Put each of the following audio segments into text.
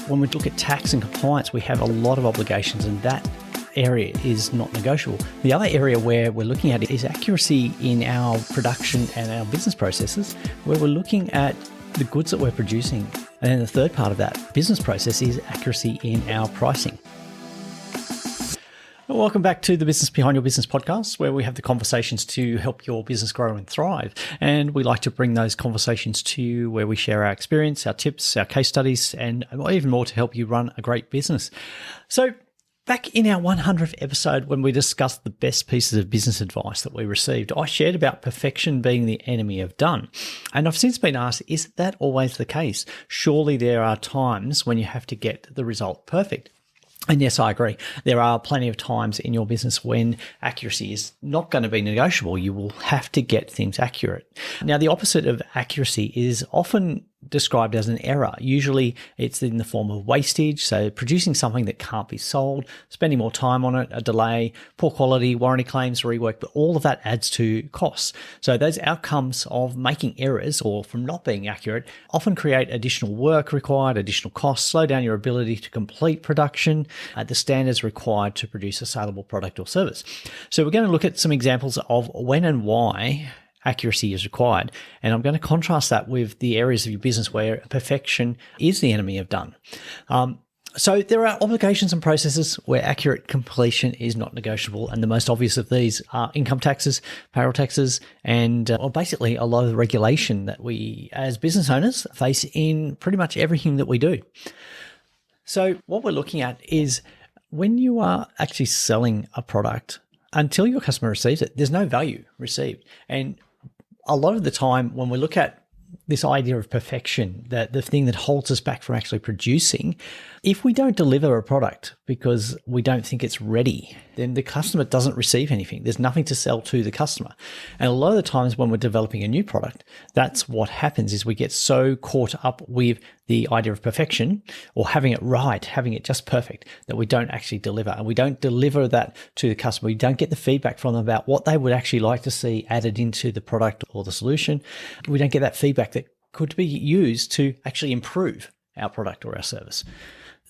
when we look at tax and compliance, we have a lot of obligations, and that area is not negotiable. The other area where we're looking at is accuracy in our production and our business processes, where we're looking at the goods that we're producing. And then the third part of that business process is accuracy in our pricing. Well, welcome back to the Business Behind Your Business podcast, where we have the conversations to help your business grow and thrive. And we like to bring those conversations to you where we share our experience, our tips, our case studies, and even more to help you run a great business. So back in our 100th episode, when we discussed the best pieces of business advice that we received, I shared about perfection being the enemy of done. And I've since been asked, is that always the case? Surely there are times when you have to get the result perfect. And yes, I agree. There are plenty of times in your business when accuracy is not going to be negotiable. You will have to get things accurate. Now, the opposite of accuracy is often described as an error. Usually it's in the form of wastage, so producing something that can't be sold, spending more time on it, a delay, poor quality, warranty claims, rework, but all of that adds to costs. So those outcomes of making errors or from not being accurate often create additional work required, additional costs, slow down your ability to complete production at the standards required to produce a saleable product or service. So we're going to look at some examples of when and why accuracy is required. And I'm going to contrast that with the areas of your business where perfection is the enemy of done. So there are obligations and processes where accurate completion is not negotiable. And the most obvious of these are income taxes, payroll taxes, and basically a lot of the regulation that we as business owners face in pretty much everything that we do. So what we're looking at is when you are actually selling a product, until your customer receives it, there's no value received. And a lot of the time when we look at this idea of perfection, that the thing that holds us back from actually producing, if we don't deliver a product because we don't think it's ready, then the customer doesn't receive anything. There's nothing to sell to the customer. And a lot of the times when we're developing a new product, that's what happens is we get so caught up with the idea of perfection or having it right, having it just perfect, that we don't actually deliver. And we don't deliver that to the customer. We don't get the feedback from them about what they would actually like to see added into the product or the solution. We don't get that feedback that could be used to actually improve our product or our service.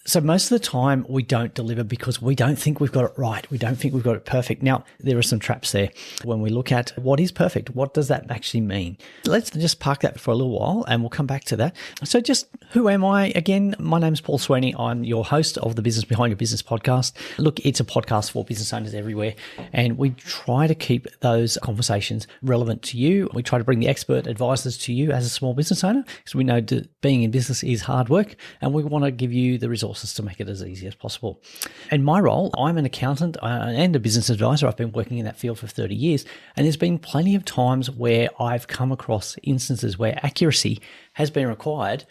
So most of the time we don't deliver because we don't think we've got it right. We don't think we've got it perfect. Now, there are some traps there. When we look at what is perfect, what does that actually mean? Let's just park that for a little while and we'll come back to that. So just who am I? Again, my name is Paul Sweeney. I'm your host of the Business Behind Your Business podcast. Look, it's a podcast for business owners everywhere, and we try to keep those conversations relevant to you. We try to bring the expert advisors to you as a small business owner, because we know that being in business is hard work, and we want to give you the resources to make it as easy as possible. In my role, I'm an accountant and a business advisor. I've been working in that field for 30 years, and there's been plenty of times where I've come across instances where accuracy has been required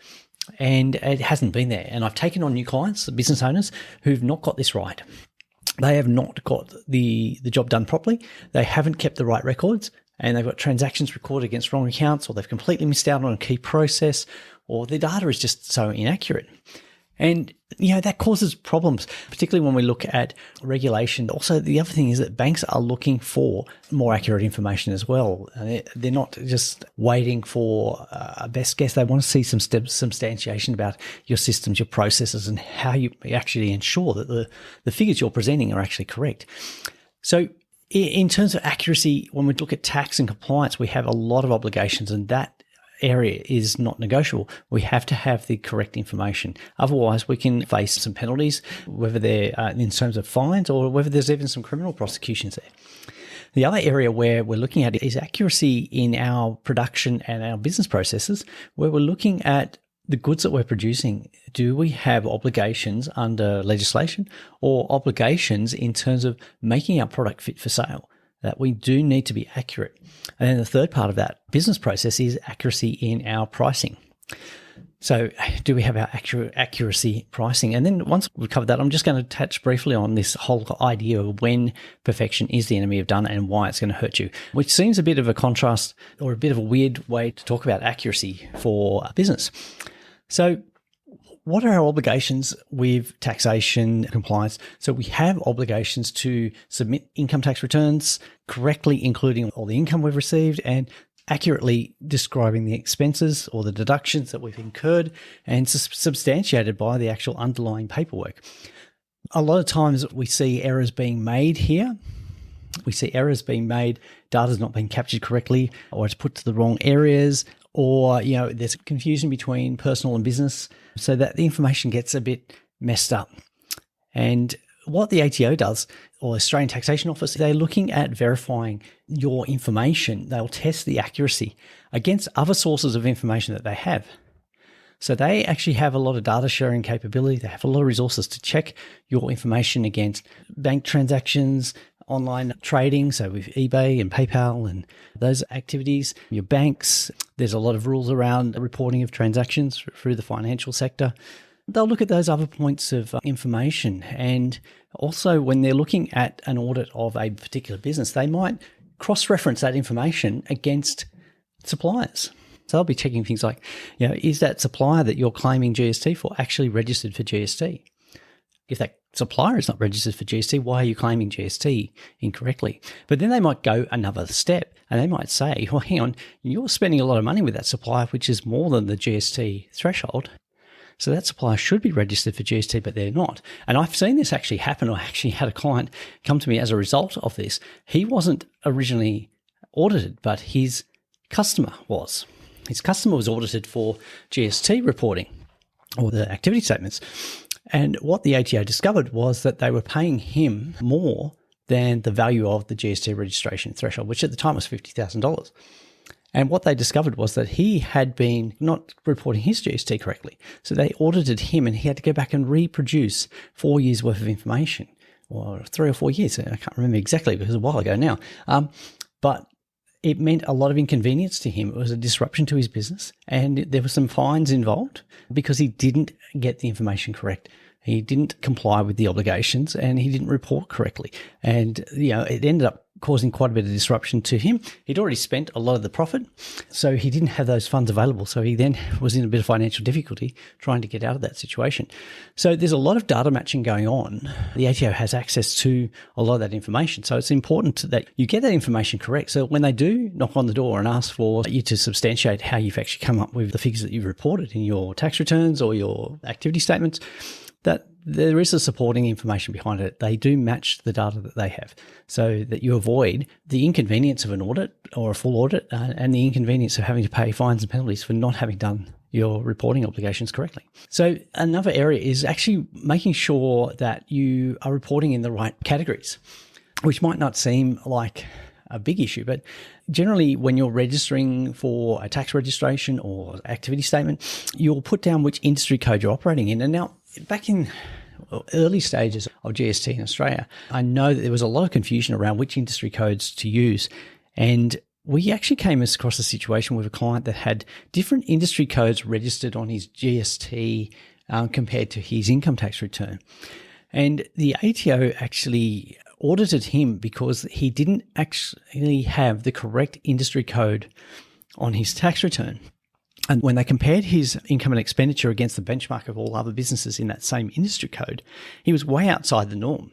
and it hasn't been there. And I've taken on new clients, business owners, who've not got this right. They have not got the job done properly. They haven't kept the right records, and they've got transactions recorded against wrong accounts, or they've completely missed out on a key process, or the data is just so inaccurate. And, that causes problems, particularly when we look at regulation. Also, the other thing is that banks are looking for more accurate information as well. They're not just waiting for a best guess. They want to see some substantiation about your systems, your processes, and how you actually ensure that the figures you're presenting are actually correct. So in terms of accuracy, when we look at tax and compliance, we have a lot of obligations, and that area is not negotiable. We have to have the correct information. Otherwise, we can face some penalties, whether they're in terms of fines or whether there's even some criminal prosecutions there. The other area where we're looking at is accuracy in our production and our business processes, where we're looking at the goods that we're producing. Do we have obligations under legislation or obligations in terms of making our product fit for sale? That we do need to be accurate. And then the third part of that business process is accuracy in our pricing. So do we have our accuracy pricing? And then once we've covered that, I'm just going to touch briefly on this whole idea of when perfection is the enemy of done and why it's going to hurt you, which seems a bit of a contrast or a bit of a weird way to talk about accuracy for business. So what are our obligations with taxation compliance? So we have obligations to submit income tax returns correctly, including all the income we've received, and accurately describing the expenses or the deductions that we've incurred and substantiated by the actual underlying paperwork. A lot of times we see errors being made here. We see errors being made, data's not being captured correctly, or it's put to the wrong areas, or there's confusion between personal and business, so that the information gets a bit messed up. And what the ATO does, or Australian Taxation Office, they're looking at verifying your information. They'll test the accuracy against other sources of information that they have. So they actually have a lot of data sharing capability. They have a lot of resources to check your information against bank transactions, online trading, so with eBay and PayPal and those activities, your banks. There's a lot of rules around the reporting of transactions through the financial sector. They'll look at those other points of information. And also when they're looking at an audit of a particular business, they might cross-reference that information against suppliers. So they'll be checking things like, is that supplier that you're claiming GST for actually registered for GST? If that supplier is not registered for GST, why are you claiming GST incorrectly? But then they might go another step and they might say, well, hang on, you're spending a lot of money with that supplier, which is more than the GST threshold. So that supplier should be registered for GST, but they're not. And I've seen this actually happen. I actually had a client come to me as a result of this. He wasn't originally audited, but his customer was. His customer was audited for GST reporting or the activity statements. And what the ATO discovered was that they were paying him more than the value of the GST registration threshold, which at the time was $50,000. And what they discovered was that he had been not reporting his GST correctly. So they audited him and he had to go back and reproduce 4 years worth of information, or 3 or 4 years. I can't remember exactly because it was a while ago now. But it meant a lot of inconvenience to him. It was a disruption to his business, and there were some fines involved because he didn't get the information correct. He didn't comply with the obligations and he didn't report correctly. And, it ended up causing quite a bit of disruption to him. He'd already spent a lot of the profit, so he didn't have those funds available. So he then was in a bit of financial difficulty trying to get out of that situation. So there's a lot of data matching going on. The ATO has access to a lot of that information. So it's important that you get that information correct. So when they do knock on the door and ask for you to substantiate how you've actually come up with the figures that you've reported in your tax returns or your activity statements, that there is a supporting information behind it. They do match the data that they have so that you avoid the inconvenience of an audit or a full audit and the inconvenience of having to pay fines and penalties for not having done your reporting obligations correctly. So another area is actually making sure that you are reporting in the right categories, which might not seem like a big issue, but generally when you're registering for a tax registration or activity statement, you'll put down which industry code you're operating in. And now, back in early stages of GST in Australia, I know that there was a lot of confusion around which industry codes to use. And we actually came across a situation with a client that had different industry codes registered on his GST compared to his income tax return. And the ATO actually audited him because he didn't actually have the correct industry code on his tax return. And when they compared his income and expenditure against the benchmark of all other businesses in that same industry code, he was way outside the norm.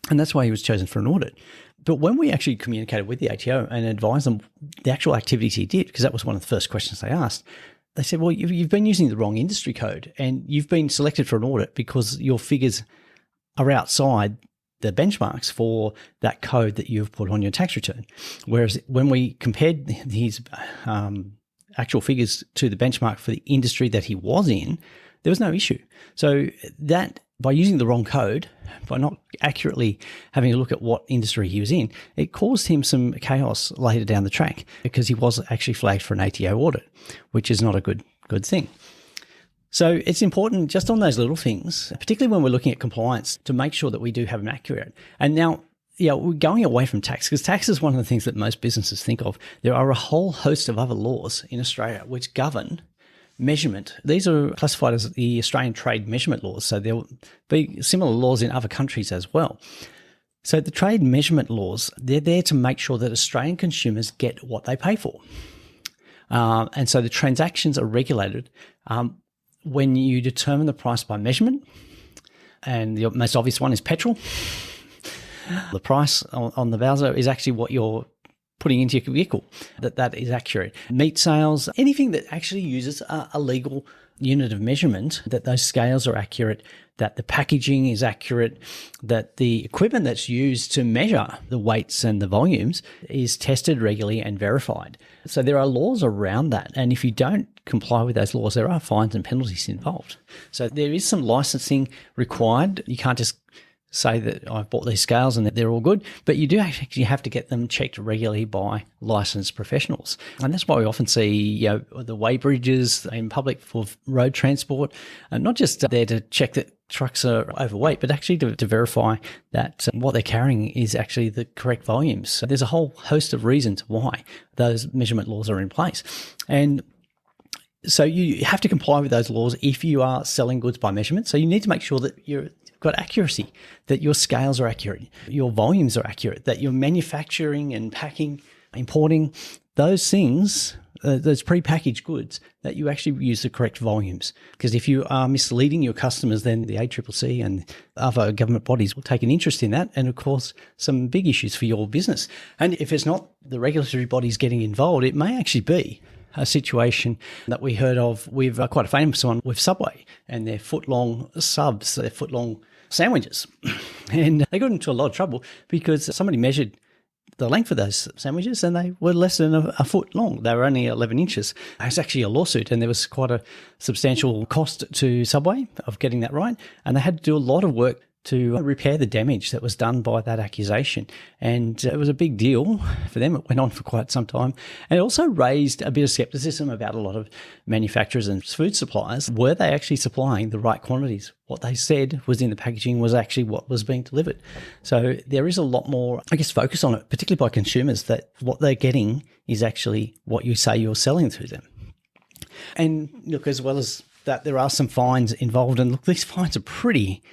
And that's why he was chosen for an audit. But when we actually communicated with the ATO and advised them the actual activities he did, because that was one of the first questions they asked, they said, well, you've been using the wrong industry code and you've been selected for an audit because your figures are outside the benchmarks for that code that you've put on your tax return. Whereas when we compared his actual figures to the benchmark for the industry that he was in, there was no issue. So that by using the wrong code, by not accurately having a look at what industry he was in, it caused him some chaos later down the track because he was actually flagged for an ATO audit, which is not a good thing. So it's important just on those little things, particularly when we're looking at compliance, to make sure that we do have them accurate. And now, we're going away from tax because tax is one of the things that most businesses think of. There are a whole host of other laws in Australia which govern measurement. These are classified as the Australian trade measurement laws. So there'll be similar laws in other countries as well. So the trade measurement laws, they're there to make sure that Australian consumers get what they pay for. And so the transactions are regulated when you determine the price by measurement. And the most obvious one is petrol. The price on the bowser is actually what you're putting into your vehicle, that is accurate. Meat sales, anything that actually uses a legal unit of measurement, that those scales are accurate, that the packaging is accurate, that the equipment that's used to measure the weights and the volumes is tested regularly and verified. So there are laws around that. And if you don't comply with those laws, there are fines and penalties involved. So there is some licensing required. You can't just say that I've bought these scales and that they're all good, but you do actually have to get them checked regularly by licensed professionals. And that's why we often see the weigh bridges in public for road transport, and not just there to check that trucks are overweight, but actually to verify that what they're carrying is actually the correct volumes. So there's a whole host of reasons why those measurement laws are in place. And so you have to comply with those laws if you are selling goods by measurement. So you need to make sure that you've got accuracy, that your scales are accurate, your volumes are accurate, that you're manufacturing and packing, importing those things, those prepackaged goods, that you actually use the correct volumes. Because if you are misleading your customers, then the ACCC and other government bodies will take an interest in that, and of course some big issues for your business. And if it's not the regulatory bodies getting involved, it may actually be a situation that we heard of with quite a famous one with Subway and their foot-long subs, their foot-long sandwiches. And they got into a lot of trouble because somebody measured the length of those sandwiches and they were less than a foot long. They were only 11 inches. It was actually a lawsuit, and there was quite a substantial cost to Subway of getting that right. And they had to do a lot of work to repair the damage that was done by that accusation. And it was a big deal for them. It went on for quite some time. And it also raised a bit of skepticism about a lot of manufacturers and food suppliers. Were they actually supplying the right quantities? What they said was in the packaging was actually what was being delivered. So there is a lot more, focus on it, particularly by consumers, that what they're getting is actually what you say you're selling to them. And look, as well as that, there are some fines involved. And look, these fines are pretty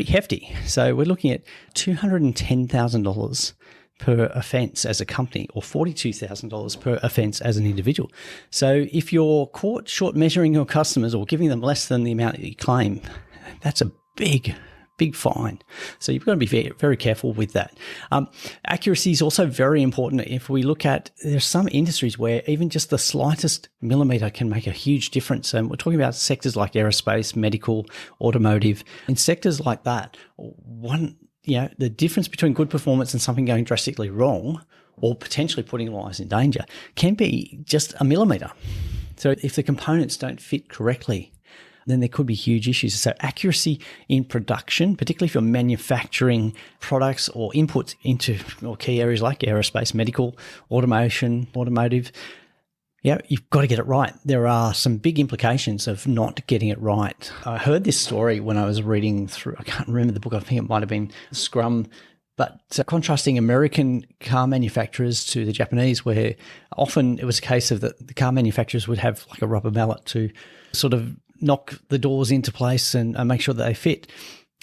hefty. So we're looking at $210,000 per offence as a company, or $42,000 per offence as an individual. So if you're caught short measuring your customers or giving them less than the amount that you claim, that's a big fine. So you've got to be very, very careful with that. Accuracy is also very important. If we look at, there's some industries where even just the slightest millimeter can make a huge difference. And we're talking about sectors like aerospace, medical, automotive. In sectors like that, the difference between good performance and something going drastically wrong or potentially putting lives in danger can be just a millimeter. So if the components don't fit correctly, then there could be huge issues. So accuracy in production, particularly if you're manufacturing products or inputs into key areas like aerospace, medical, automation, automotive, you've got to get it right. There are some big implications of not getting it right. I heard this story when I was reading through, I can't remember the book, I think it might have been Scrum, but contrasting American car manufacturers to the Japanese, where often it was a case of the car manufacturers would have like a rubber mallet to sort of knock the doors into place and make sure that they fit.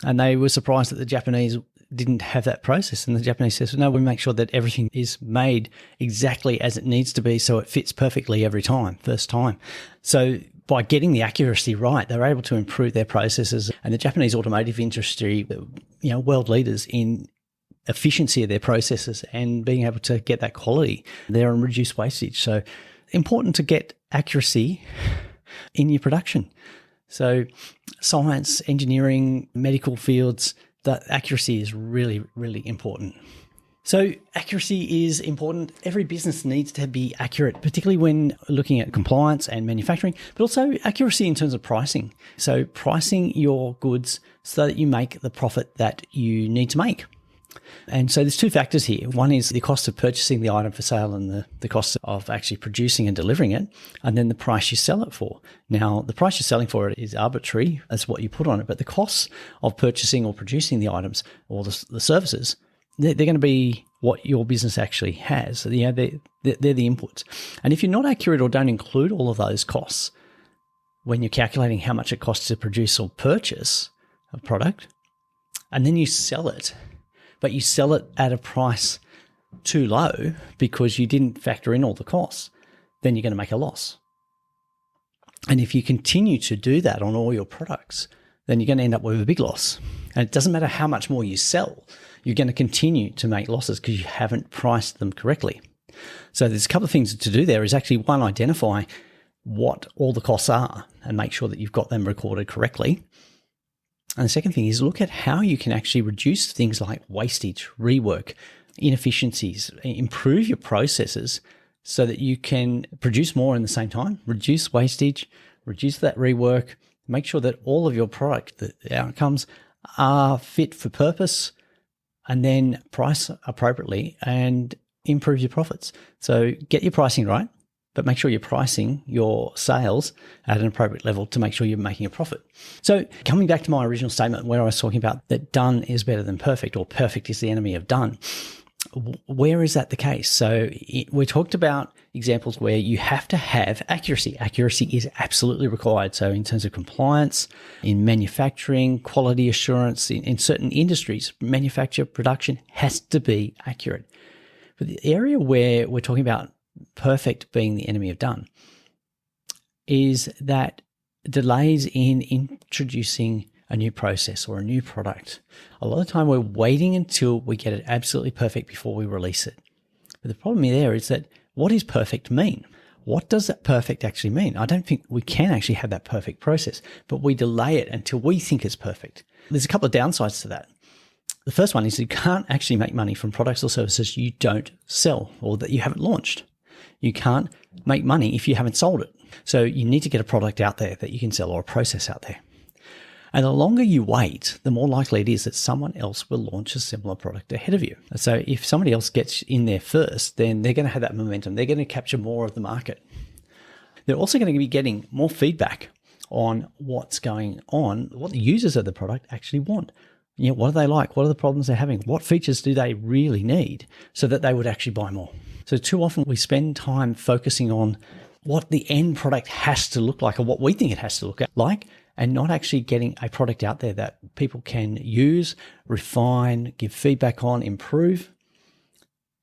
And they were surprised that the Japanese didn't have that process. And the Japanese says, no, we make sure that everything is made exactly as it needs to be so it fits perfectly every time, first time. So by getting the accuracy right, they're able to improve their processes. And the Japanese automotive industry, world leaders in efficiency of their processes and being able to get that quality there and reduce wastage. So important to get accuracy in your production. So science, engineering, medical fields, that accuracy is really, really important. So accuracy is important. Every business needs to be accurate, particularly when looking at compliance and manufacturing, but also accuracy in terms of pricing. So pricing your goods so that you make the profit that you need to make. And so there's two factors here. One is the cost of purchasing the item for sale and the cost of actually producing and delivering it, and then the price you sell it for. Now, the price you're selling for it is arbitrary as what you put on it, but the costs of purchasing or producing the items or the services, they're going to be what your business actually has. So, they're the inputs. And if you're not accurate or don't include all of those costs when you're calculating how much it costs to produce or purchase a product, and then you sell it, but you sell it at a price too low because you didn't factor in all the costs, then you're going to make a loss. And if you continue to do that on all your products, then you're going to end up with a big loss. And it doesn't matter how much more you sell, you're going to continue to make losses because you haven't priced them correctly. So there's a couple of things to do there is actually, one, identify what all the costs are and make sure that you've got them recorded correctly. And the second thing is look at how you can actually reduce things like wastage, rework, inefficiencies, improve your processes so that you can produce more in the same time, reduce wastage, reduce that rework, make sure that all of your product, the outcomes are fit for purpose, and then price appropriately and improve your profits. So get your pricing right, but make sure you're pricing your sales at an appropriate level to make sure you're making a profit. So coming back to my original statement where I was talking about that done is better than perfect, or perfect is the enemy of done, where is that the case? So we talked about examples where you have to have accuracy. Accuracy is absolutely required. So in terms of compliance, in manufacturing, quality assurance, in certain industries, manufacture, production has to be accurate. But the area where we're talking about perfect being the enemy of done is that delays in introducing a new process or a new product. A lot of the time we're waiting until we get it absolutely perfect before we release it. But the problem there is that what does perfect mean? What does that perfect actually mean? I don't think we can actually have that perfect process, but we delay it until we think it's perfect. There's a couple of downsides to that. The first one is you can't actually make money from products or services you don't sell or that you haven't launched. You can't make money if you haven't sold it. So you need to get a product out there that you can sell or a process out there. And the longer you wait, the more likely it is that someone else will launch a similar product ahead of you. So if somebody else gets in there first, then they're going to have that momentum. They're going to capture more of the market. They're also going to be getting more feedback on what's going on, what the users of the product actually want. What do they like? What are the problems they're having? What features do they really need so that they would actually buy more? So too often we spend time focusing on what the end product has to look like or what we think it has to look like, and not actually getting a product out there that people can use, refine, give feedback on, improve.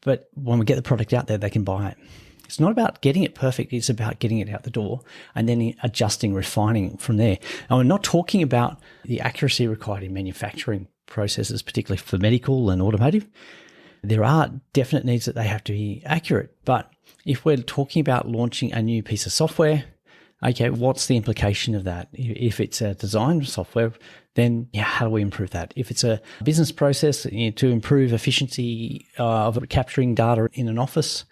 But when we get the product out there, they can buy it. It's not about getting it perfect. It's about getting it out the door and then adjusting, refining from there. And we're not talking about the accuracy required in manufacturing processes, particularly for medical and automotive. There are definite needs that they have to be accurate. But if we're talking about launching a new piece of software, okay, what's the implication of that? If it's a design software, then how do we improve that? If it's a business process to improve efficiency of capturing data in an office,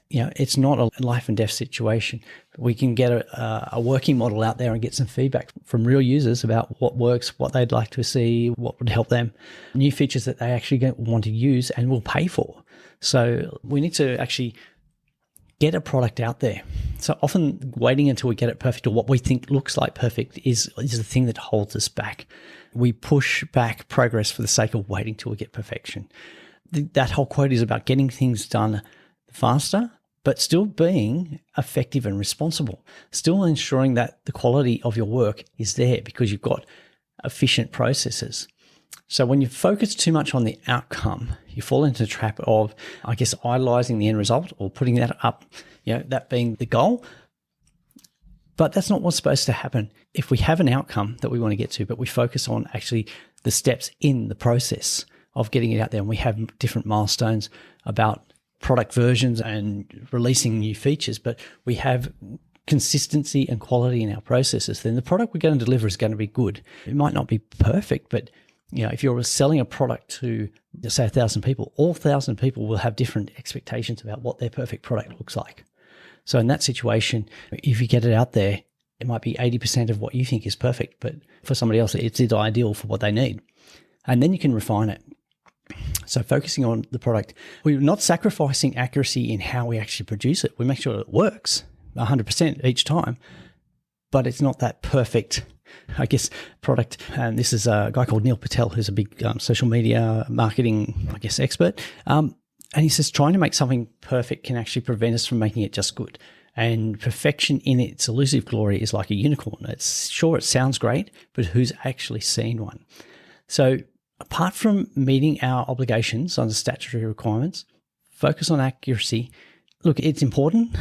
it's not a life and death situation. We can get a working model out there and get some feedback from real users about what works, what they'd like to see, what would help them, new features that they actually want to use and will pay for. So we need to actually get a product out there. So often waiting until we get it perfect or what we think looks like perfect is the thing that holds us back. We push back progress for the sake of waiting till we get perfection. That whole quote is about getting things done faster, but still being effective and responsible, still ensuring that the quality of your work is there because you've got efficient processes. So when you focus too much on the outcome, you fall into the trap of, idolizing the end result or putting that up, that being the goal. But that's not what's supposed to happen. If we have an outcome that we want to get to, but we focus on actually the steps in the process of getting it out there, and we have different milestones about product versions and releasing new features, but we have consistency and quality in our processes, then the product we're going to deliver is going to be good. It might not be perfect, but if you're selling a product to, say, 1,000 people, all 1,000 people will have different expectations about what their perfect product looks like. So in that situation, if you get it out there, it might be 80% of what you think is perfect, but for somebody else, it's ideal for what they need. And then you can refine it. So focusing on the product, we're not sacrificing accuracy in how we actually produce it. We make sure it works 100% each time, but it's not that perfect, product. And this is a guy called Neil Patel, who's a big social media marketing, expert. And he says trying to make something perfect can actually prevent us from making it just good. And perfection in its elusive glory is like a unicorn. It sounds great, but who's actually seen one? So apart from meeting our obligations under statutory requirements, focus on accuracy. Look, it's important,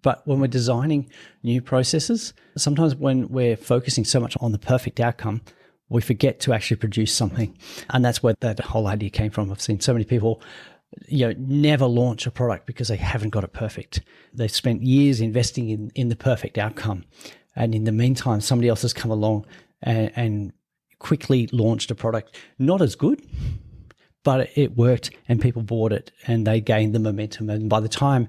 but when we're designing new processes, sometimes when we're focusing so much on the perfect outcome, we forget to actually produce something. And that's where that whole idea came from. I've seen so many people never launch a product because they haven't got it perfect. They've spent years investing in the perfect outcome. And in the meantime, somebody else has come along and quickly launched a product, not as good, but it worked and people bought it and they gained the momentum. And by the time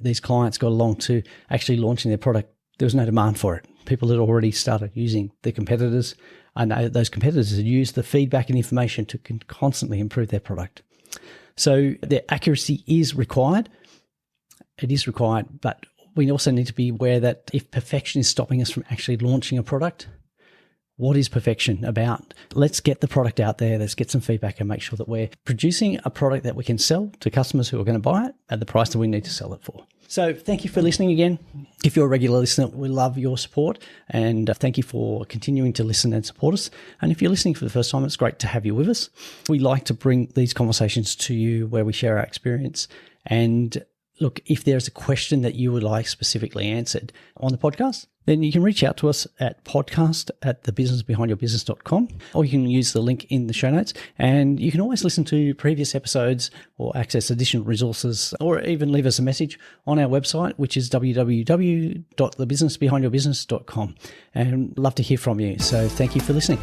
these clients got along to actually launching their product, there was no demand for it. People had already started using the competitors, and those competitors had used the feedback and information to constantly improve their product. So the accuracy is required. It is required, but we also need to be aware that if perfection is stopping us from actually launching a product, what is perfection about? Let's get the product out there. Let's get some feedback and make sure that we're producing a product that we can sell to customers who are going to buy it at the price that we need to sell it for. So thank you for listening again. If you're a regular listener, we love your support, and thank you for continuing to listen and support us. And if you're listening for the first time, it's great to have you with us. We like to bring these conversations to you where we share our experience. And look, if there's a question that you would like specifically answered on the podcast, then you can reach out to us at podcast@thebusinessbehindyourbusiness.com, or you can use the link in the show notes. And you can always listen to previous episodes or access additional resources, or even leave us a message on our website, which is www.thebusinessbehindyourbusiness.com. And love to hear from you. So thank you for listening.